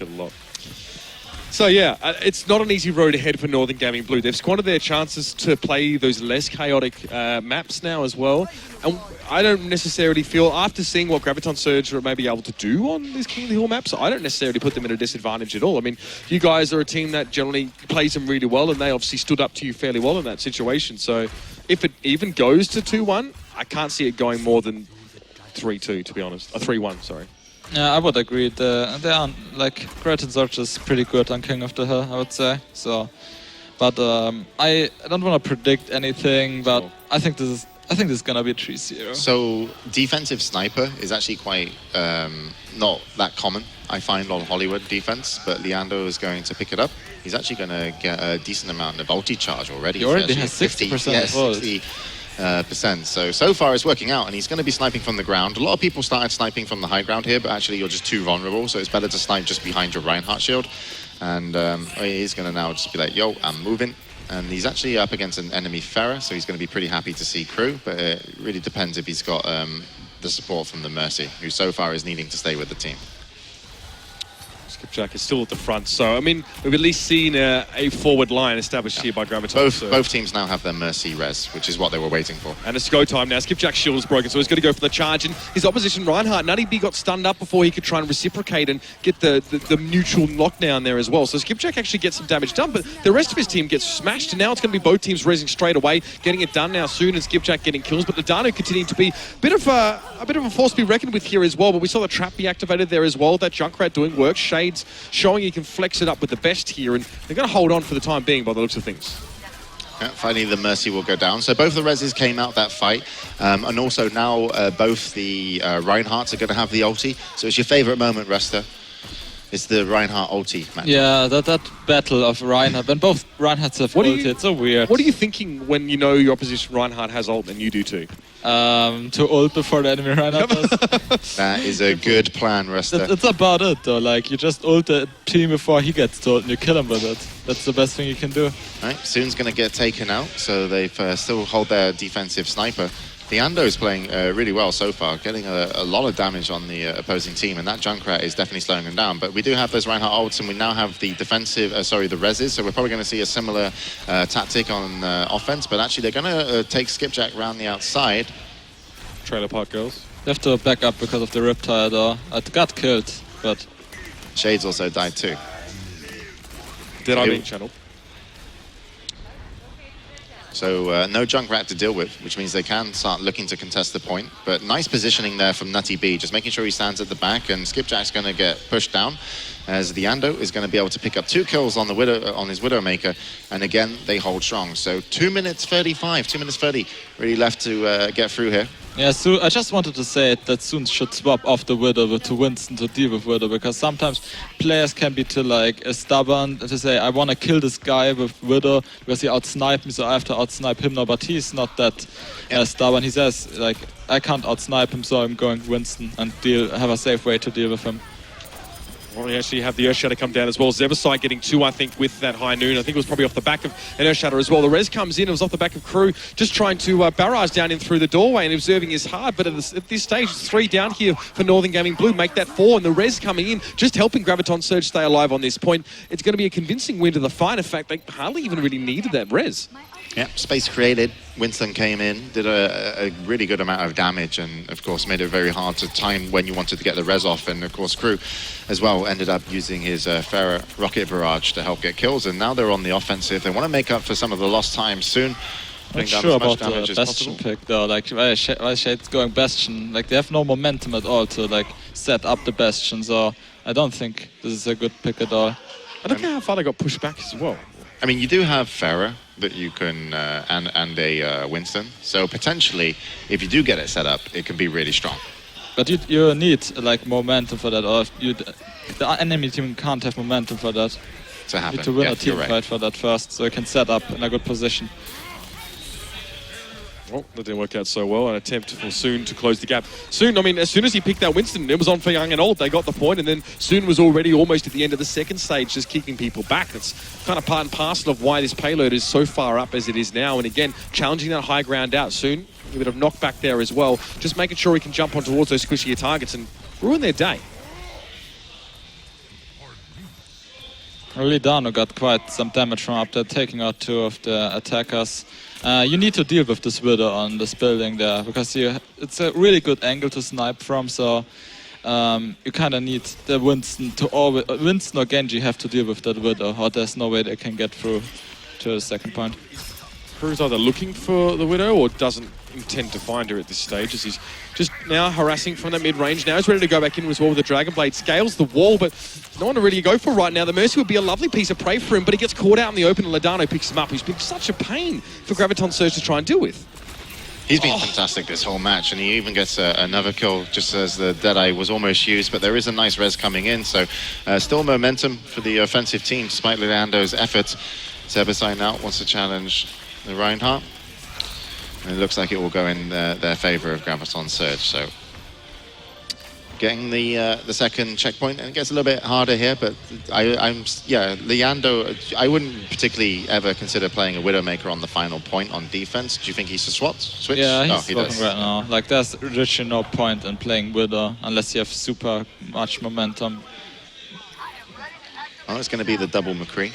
like it a lot. So yeah, it's not an easy road ahead for Northern Gaming Blue. They've squandered their chances to play those less chaotic maps now as well. And I don't necessarily feel, after seeing what Graviton Surge may be able to do on these King of the Hill maps, I don't necessarily put them at a disadvantage at all. I mean, you guys are a team that generally plays them really well, and they obviously stood up to you fairly well in that situation. So if it even goes to 2-1, I can't see it going more than 3-2, to be honest. 3-1, sorry. Yeah, I would agree. They are like Graviton Surge is pretty good on King of the Hill, I would say. So, but I don't want to predict anything, but I think this is gonna be 3-0. So defensive sniper is actually quite not that common, I find, on Hollywood defense. But Leandro is going to pick it up. He's actually going to get a decent amount of ulti charge already. He already has 60%. So far it's working out, and he's going to be sniping from the ground. A lot of people started sniping from the high ground here, but actually you're just too vulnerable, so it's better to snipe just behind your Reinhardt shield. And he's going to now just be like, yo, I'm moving. And he's actually up against an enemy Pharah, so he's going to be pretty happy to see crew, but it really depends if he's got the support from the Mercy, who so far is needing to stay with the team. Skipjack is still at the front, so I mean, we've at least seen a forward line established here by Graviton. Both teams now have their Mercy res, which is what they were waiting for. And it's go time now. Skipjack's shield is broken, so he's going to go for the charge. And his opposition, Reinhardt, Nutty B got stunned up before he could try and reciprocate and get the neutral knockdown there as well. So Skipjack actually gets some damage done, but the rest of his team gets smashed. And now it's going to be both teams rezzing straight away, getting it done now soon, and Skipjack getting kills. But the Dano continuing to be a bit of a force to be reckoned with here as well. But we saw the trap be activated there as well. That Junkrat doing work. Shades showing he can flex it up with the best here, and they're going to hold on for the time being by the looks of things. Yeah, finally the Mercy will go down. So both the reses came out that fight, and also now both the Reinhardts are going to have the ulti. So it's your favorite moment, Resta. It's the Reinhardt ulti match. Yeah, that battle of Reinhardt, when both Reinhardts have ulti, it's so weird. What are you thinking when you know your opposition Reinhardt has ult and you do too? To ult before the enemy Reinhardt does. That is a good plan, Resta. It's about it though, like you just ult the team before he gets to ult and you kill him with it. That's the best thing you can do. Right, Soon's going to get taken out, so they've still hold their defensive sniper. Leandro is playing really well so far, getting a lot of damage on the opposing team, and that Junkrat is definitely slowing him down. But we do have those Reinhardt ults, and we now have the defensive, the reses, so we're probably going to see a similar tactic on offense, but actually they're going to take Skipjack around the outside. Trailer park girls. They have to back up because of the Riptide, though. It got killed, but... Shades also died too. Did I mean channel? So no Junkrat to deal with, which means they can start looking to contest the point. But nice positioning there from Nutty B, just making sure he stands at the back, and Skipjack's going to get pushed down as the Ando is going to be able to pick up 2 kills on the his Widowmaker, and again they hold strong. So 2 minutes 35, 2 minutes 30 really left to get through here. Yeah, so I just wanted to say that Soon should swap off the Widow to Winston to deal with Widow, because sometimes players can be too stubborn to say, I want to kill this guy with Widow because he outsniped me, so I have to outsnipe him now, but he's not that stubborn. He says, like, I can't outsnipe him, so I'm going Winston and have a safe way to deal with him. Well, we actually have the Earth Shatter come down as well. Zeverside getting 2, I think, with that high noon. I think it was probably off the back of an Earth Shatter as well. The res comes in. It was off the back of crew, just trying to barrage down in through the doorway, and observing is hard. But at this stage, it's 3 down here for Northern Gaming Blue. Make that 4, and the res coming in, just helping Graviton Surge stay alive on this point. It's going to be a convincing win to the fight. In fact, they hardly even really needed that res. Yeah, space created. Winston came in, did a really good amount of damage, and of course made it very hard to time when you wanted to get the res off. And of course crew as well ended up using his Pharah rocket barrage to help get kills, and now they're on the offensive. They want to make up for some of the lost time soon. Not sure about the Bastion pick though, like why Shade's going Bastion, like they have no momentum at all to like set up the Bastion, so I don't think this is a good pick at all. I don't know how far they got pushed back as well. I mean, you do have Pharah that you can, and a Winston. So potentially, if you do get it set up, it can be really strong. But you need like momentum for that, or the enemy team can't have momentum for that. To happen. You need to win a team right. fight for that first, so you can set up in a good position. Well, that didn't work out so well. An attempt for Soon to close the gap. Soon, I mean, as soon as he picked that Winston, it was on for young and old. They got the point, and then Soon was already almost at the end of the second stage, just keeping people back. That's kind of part and parcel of why this payload is so far up as it is now. And again, challenging that high ground out. Soon, a bit of knockback there as well. Just making sure he can jump on towards those squishier targets and ruin their day. Lidano got quite some damage from up there, taking out 2 of the attackers. You need to deal with this Widow on this building there, because it's a really good angle to snipe from, so you kind of need the Winston to always... Winston or Genji have to deal with that Widow, or there's no way they can get through to the second point. Crew's either looking for the Widow or doesn't intend to find her at this stage, as he's just now harassing from that mid-range. Now he's ready to go back in as well with the Dragon Blade. Scales the wall, but no one to really go for right now. The Mercy would be a lovely piece of prey for him, but he gets caught out in the open and Ladano picks him up. He's been such a pain for Graviton Surge to try and deal with. He's been fantastic this whole match, and he even gets another kill just as the Deadeye was almost used, but there is a nice res coming in, so still momentum for the offensive team despite Leando's efforts. Zebasai now wants to challenge the Reinhardt. And it looks like it will go in their favor of Graviton Surge, so getting the second checkpoint, and it gets a little bit harder here, but Leando, I wouldn't particularly ever consider playing a Widowmaker on the final point on defense. Do you think he's a switch? Yeah, he's swapping right now. Like, there's literally no point in playing Widow unless you have super much momentum. Oh, it's going to be the double McCree.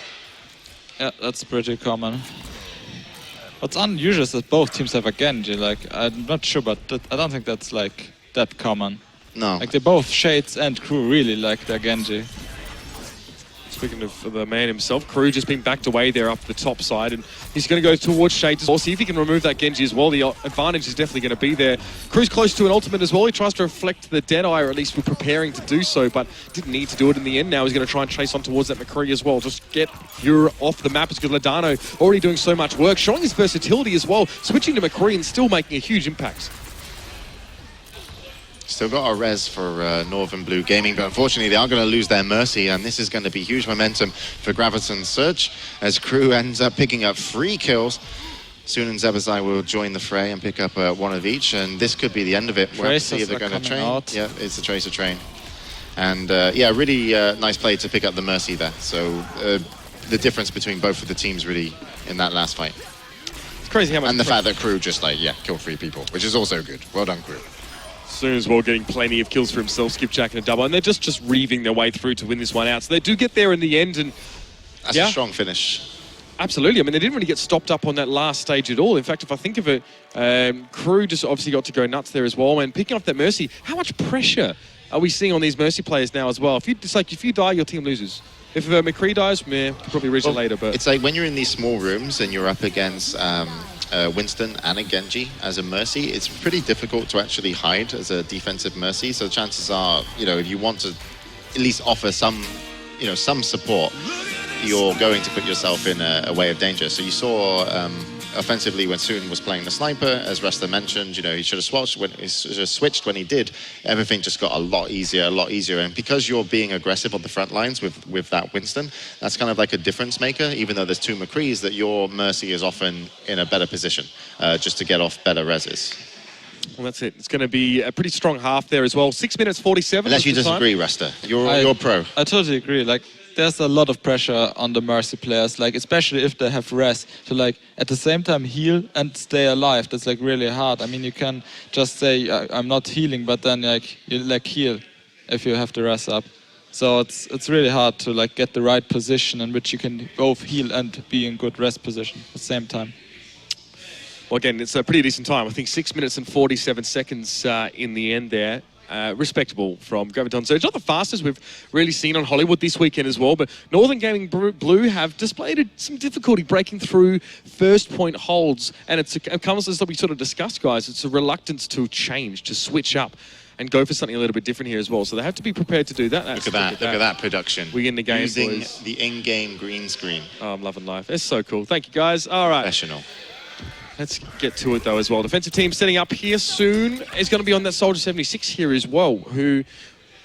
Yeah, that's pretty common. What's unusual is that both teams have a Genji. Like, I'm not sure, but I don't think that's like that common. No. Like, they both Shades and Crew really like their Genji. Speaking of the man himself, Crew just being backed away there up the top side, and he's going to go towards Shades as well, see if he can remove that Genji as well. The advantage is definitely going to be there. Crew's close to an ultimate as well. He tries to reflect the Deadeye, or at least we're preparing to do so, but didn't need to do it in the end. Now he's going to try and chase on towards that McCree as well. Just get Yura off the map, because Ladano already doing so much work, showing his versatility as well, switching to McCree and still making a huge impact. Still got a res for Northern Blue Gaming, but unfortunately they are going to lose their Mercy, and this is going to be huge momentum for Graviton Surge as Crew ends up picking up 3 kills. Soon and Zebazai will join the fray and pick up 1 of each, and this could be the end of it. We'll have to see if they're going to train. Out. Yeah, it's the Tracer train. And yeah, really nice play to pick up the Mercy there. So the difference between both of the teams really in that last fight. It's crazy how much... And the fact that Crew just killed 3 people, which is also good. Well done, Crew. Soon as well, getting plenty of kills for himself, Skipjack and a double, and they're just reaving their way through to win this one out. So they do get there in the end, and that's a strong finish. Absolutely. I mean, they didn't really get stopped up on that last stage at all. In fact, if I think of it, Crew just obviously got to go nuts there as well. And picking up that Mercy, how much pressure are we seeing on these Mercy players now as well? If you die, your team loses. If McCree dies, you can probably reach it later. But it's like when you're in these small rooms and you're up against Winston and a Genji as a Mercy, it's pretty difficult to actually hide as a defensive Mercy. So chances are, if you want to at least offer some support, you're going to put yourself in a way of danger. So you saw offensively when Soon was playing the sniper, as Resta mentioned, he should have switched when he did. Everything just got a lot easier. And because you're being aggressive on the front lines with that Winston, that's kind of like a difference maker, even though there's 2 McCrees, that your Mercy is often in a better position just to get off better reses. Well, that's it. It's going to be a pretty strong half there as well. 6 minutes 47. Unless you disagree, Resta. You're pro. I totally agree. Like, there's a lot of pressure on the Mercy players, like especially if they have res, to at the same time heal and stay alive. That's really hard. I mean, you can just say I'm not healing, but then you heal if you have the res up. So it's really hard to get the right position in which you can both heal and be in good rest position at the same time. Well, again, it's a pretty decent time. I think 6 minutes and 47 seconds in the end there. Respectable from Graviton. So it's not the fastest we've really seen on Hollywood this weekend as well, but Northern Gaming Blue have displayed some difficulty breaking through first point holds, and it comes as we sort of discussed, guys. It's a reluctance to change, to switch up and go for something a little bit different here as well. So they have to be prepared to do that. Look at that production. We in the game, using boys. The in-game green screen. Oh, I'm loving life. It's so cool. Thank you, guys. All right. Professional. Let's get to it, though, as well. Defensive team setting up here soon is going to be on that Soldier 76 here as well, who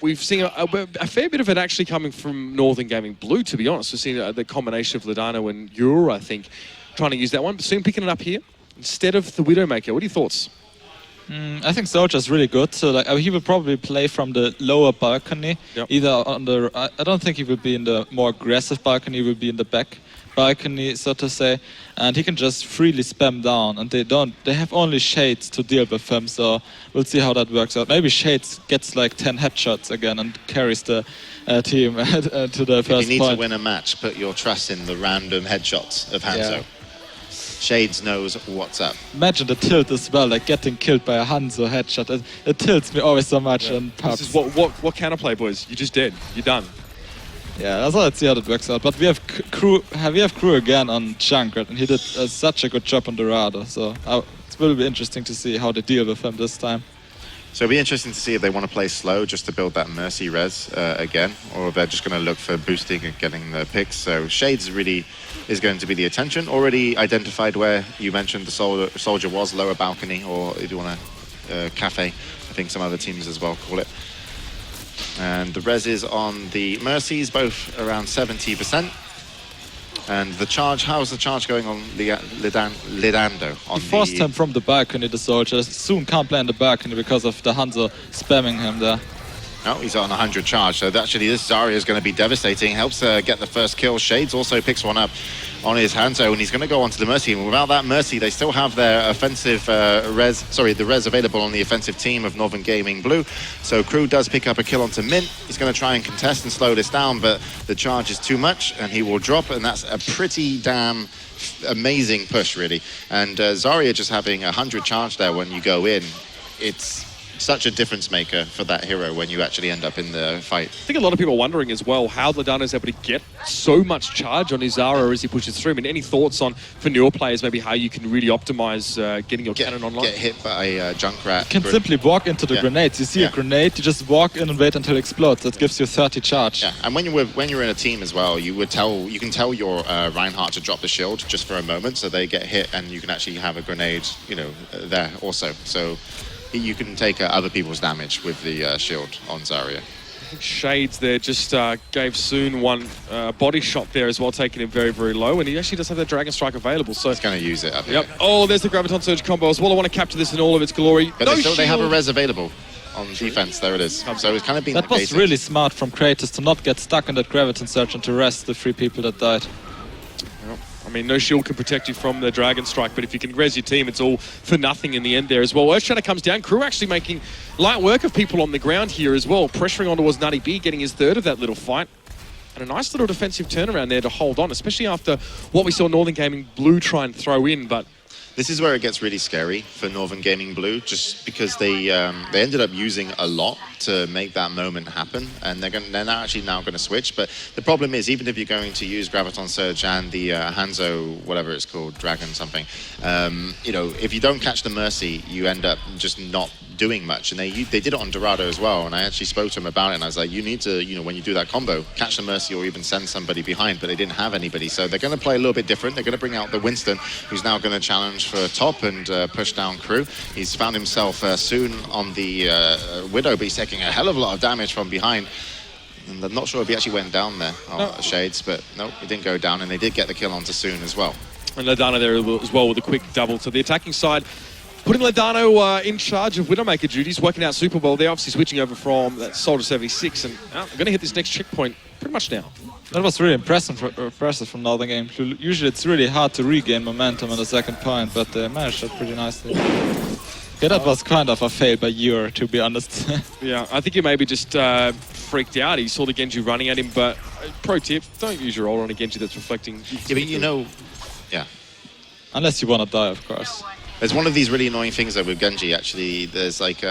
we've seen a fair bit of it actually coming from Northern Gaming Blue, to be honest. We've seen the combination of Ladano and Yura, I think, trying to use that one. But soon picking it up here instead of the Widowmaker. What are your thoughts? I think Soldier's really good. So he will probably play from the lower balcony, either on the... I don't think he will be in the more aggressive balcony, he will be in the back. balcony, so to say, and he can just freely spam down, and they have only Shades to deal with him, so we'll see how that works out. Maybe Shades gets like 10 headshots again and carries the team to the first point. If you need to win a match, put your trust in the random headshots of Hanzo. Yeah. Shades knows what's up. Imagine the tilt as well, like getting killed by a Hanzo headshot. It tilts me always so much in pubs. This is what counterplay, boys? You're just dead. You're done. Yeah, so let's see how that works out. But we have crew again on Junkrat, and he did such a good job on Dorado. So it will be interesting to see how they deal with him this time. So it'll be interesting to see if they want to play slow just to build that Mercy res again, or if they're just going to look for boosting and getting the picks. So Shades really is going to be the attention. Already identified where you mentioned the soldier was, lower balcony, or if you want a cafe, I think some other teams as well call it. And the res is on the Mercies, both around 70%. And the charge, how's the charge going on Lidando? He forced him from the balcony, the soldier. Soon can't play on the balcony because of the Hanzo spamming him there. No, he's on 100 charge, so actually this Zarya is going to be devastating. Helps get the first kill. Shades also picks one up on his Hanzo, and he's going to go onto the Mercy. And without that Mercy, they still have their offensive the res available on the offensive team of Northern Gaming Blue. So Crew does pick up a kill onto Mint. He's going to try and contest and slow this down, but the charge is too much, and he will drop, and that's a pretty damn amazing push, really. And Zarya just having 100 charge there when you go in, it's such a difference maker for that hero when you actually end up in the fight. I think a lot of people are wondering as well how Ladano is able to get so much charge on his Zara as he pushes through. I mean, any thoughts on, for newer players, maybe how you can really optimize getting your cannon online? Get hit by Junkrat. You can simply walk into the grenades. You see a grenade, you just walk in and wait until it explodes. That gives you 30 charge. Yeah, and when you're in a team as well, you can tell your Reinhardt to drop the shield just for a moment, so they get hit, and you can actually have a grenade, there also. So you can take other people's damage with the shield on Zarya. Shades there just gave Soon one body shot there as well, taking him very, very low, and he actually does have that Dragon Strike available. So he's going to use it, I think. Yep. Oh, there's the Graviton Surge combo as well. I want to capture this in all of its glory. But they have a res available on defense. There it is. So it's kind of been that was really smart from Kratos to not get stuck in that Graviton Surge and to rest the 3 people that died. I mean, no shield can protect you from the Dragon Strike, but if you can res your team, it's all for nothing in the end there as well. Earthshatter comes down. Crew actually making light work of people on the ground here as well, pressuring on towards Nutty B, getting his third of that little fight. And a nice little defensive turnaround there to hold on, especially after what we saw Northern Gaming Blue try and throw in, but this is where it gets really scary for Northern Gaming Blue, just because they ended up using a lot to make that moment happen, and they're now actually going to switch. But the problem is, even if you're going to use Graviton Surge and the Hanzo, whatever it's called, Dragon something, if you don't catch the Mercy, you end up just not doing much. And they did it on Dorado as well, and I actually spoke to him about it, and I was like, you need to, when you do that combo, catch the Mercy or even send somebody behind, but they didn't have anybody. So they're going to play a little bit different. They're going to bring out the Winston, who's now going to challenge for top and push down Crew. He's found himself soon on the Widow, but he's taking a hell of a lot of damage from behind. And I'm not sure if he actually went down there, Shades, but no, he didn't go down, and they did get the kill onto Soon as well. And Ladano there as well with a quick double to the attacking side, putting Ladano in charge of Widowmaker duties, working out super well. They're obviously switching over from that Soldier 76, and they're going to hit this next checkpoint pretty much now. That was really impressive from Northern Game. Usually it's really hard to regain momentum on the second point, but they managed that pretty nicely. Yeah, that was kind of a fail by Yor, to be honest. Yeah, I think he maybe just freaked out. He saw the Genji running at him, but pro tip, don't use your ult on a Genji that's reflecting. Yeah, but unless you want to die, of course. There's one of these really annoying things though with Genji, actually. There's like,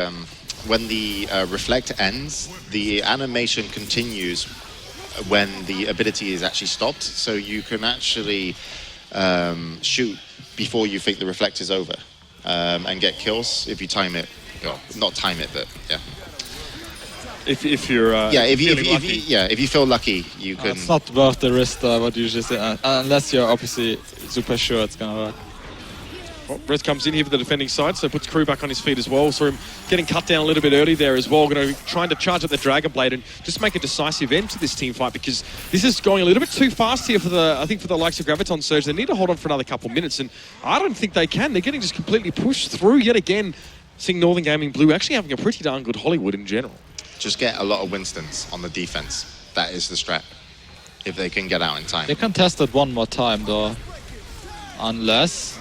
when the reflect ends, the animation continues when the ability is actually stopped. So you can actually shoot before you think the reflect is over and get kills if you time it. Well, not time it, but yeah. If you're if you feel lucky, you can. It's not worth the risk, I would usually say, unless you're obviously super sure it's gonna work. Well, Rez comes in here for the defending side, so puts Crew back on his feet as well. Saw him getting cut down a little bit early there as well. Going to trying to charge up the Dragon Blade and just make a decisive end to this team fight, because this is going a little bit too fast here for the likes of Graviton Surge. They need to hold on for another couple minutes, and I don't think they can. They're getting just completely pushed through yet again. Seeing Northern Gaming Blue actually having a pretty darn good Hollywood in general. Just get a lot of Winstons on the defense. That is the strat. if they can get out in time. They can test it one more time though. Unless...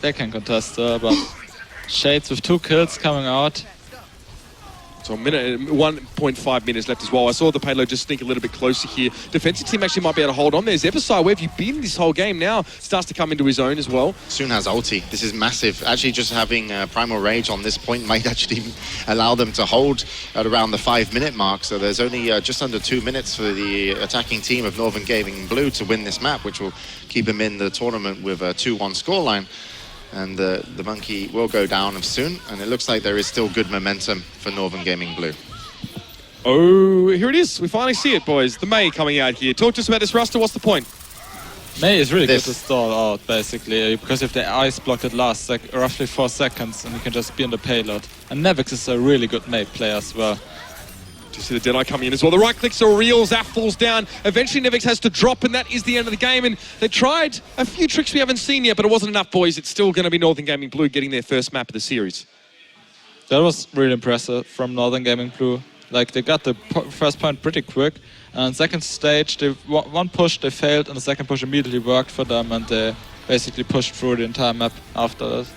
they can contest but Shades with 2 kills coming out. So 1.5 minutes left as well. I saw the payload just sneak a little bit closer here. Defensive team actually might be able to hold on. There's Everside. Where have you been this whole game now? Starts to come into his own as well. Soon has ulti. This is massive. Actually, just having Primal Rage on this point might actually allow them to hold at around the 5-minute mark. So there's only just under 2 minutes for the attacking team of Northern Gaming Blue to win this map, which will keep them in the tournament with a 2-1 scoreline. And the monkey will go down soon, and it looks like there is still good momentum for Northern Gaming Blue. Oh, here it is. We finally see it, boys. The Mei coming out here. Talk to us about this, Ruster. What's the point? Mei is really good to stall out, basically, because if the ice blocked it lasts like roughly 4 seconds, and you can just be in the payload. And Nevix is a really good Mei player as well. Do you see the Deadeye coming in as well? The right clicks are real. Zaf falls down. Eventually, Nevix has to drop, and that is the end of the game. And they tried a few tricks we haven't seen yet, but it wasn't enough, boys. It's still going to be Northern Gaming Blue getting their first map of the series. That was really impressive from Northern Gaming Blue. Like, they got the first point pretty quick. And second stage, one push they failed, and the second push immediately worked for them, and they basically pushed through the entire map after that.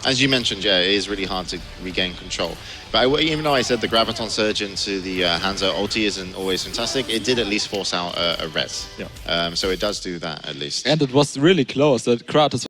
As you mentioned, yeah, it is really hard to regain control. But even though I said the Graviton surge into the Hanzo ulti isn't always fantastic, it did at least force out a res. Yeah. So it does do that at least. And it was really close. That Kratos